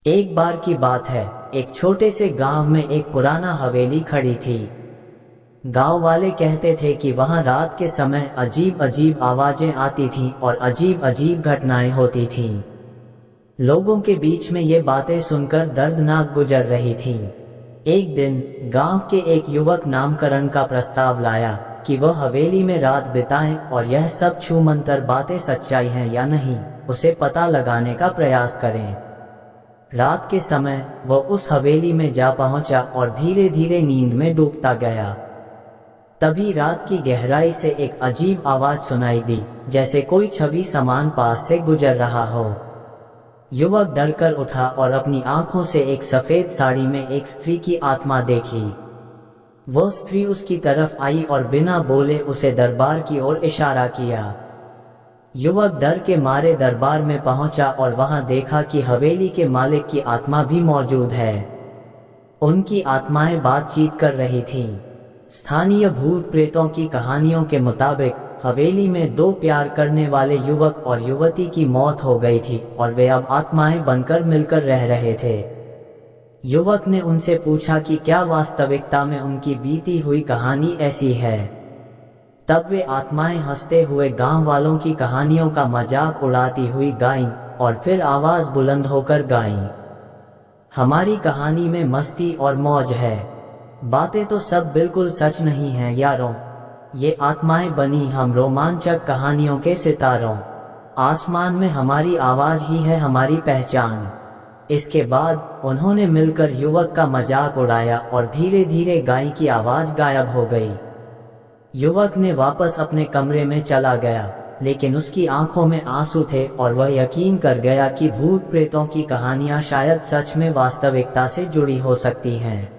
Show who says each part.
Speaker 1: एक बार की बात है, एक छोटे से गांव में एक पुराना हवेली खड़ी थी। गांव वाले कहते थे कि वहां रात के समय अजीब अजीब आवाजें आती थीं और अजीब अजीब घटनाएं होती थीं। लोगों के बीच में ये बातें सुनकर दर्दनाक गुजर रही थीं। एक दिन गांव के एक युवक नामकरण का प्रस्ताव लाया कि वह हवेली में रात बिताएं और यह सब छूमंतर बातें सच्चाई हैं या नहीं, उसे पता लगाने का प्रयास करें। रात के समय वह उस हवेली में जा पहुंचा और धीरे धीरे नींद में डूबता गया। तभी रात की गहराई से एक अजीब आवाज सुनाई दी, जैसे कोई छवि समान पास से गुजर रहा हो। युवक डरकर उठा और अपनी आंखों से एक सफेद साड़ी में एक स्त्री की आत्मा देखी। वह स्त्री उसकी तरफ आई और बिना बोले उसे दरबार की ओर इशारा किया। युवक डर के मारे दरबार में पहुंचा और वहां देखा कि हवेली के मालिक की आत्मा भी मौजूद है। उनकी आत्माएं बातचीत कर रही थीं। स्थानीय भूत प्रेतों की कहानियों के मुताबिक हवेली में दो प्यार करने वाले युवक और युवती की मौत हो गई थी और वे अब आत्माएं बनकर मिलकर रह रहे थे। युवक ने उनसे पूछा कि क्या वास्तविकता में उनकी बीती हुई कहानी ऐसी है। तब वे आत्माएं हंसते हुए गांव वालों की कहानियों का मजाक उड़ाती हुई गाईं और फिर आवाज बुलंद होकर गाईं, हमारी कहानी में मस्ती और मौज है। बातें तो सब बिल्कुल सच नहीं हैं यारों, ये आत्माएं बनी हम रोमांचक कहानियों के सितारों। आसमान में हमारी आवाज ही है हमारी पहचान। इसके बाद उन्होंने मिलकर युवक का मजाक उड़ाया और धीरे धीरे गाय की आवाज गायब हो गई। युवक ने वापस अपने कमरे में चला गया, लेकिन उसकी आंखों में आंसू थे और वह यकीन कर गया कि भूत प्रेतों की कहानियां शायद सच में वास्तविकता से जुड़ी हो सकती हैं।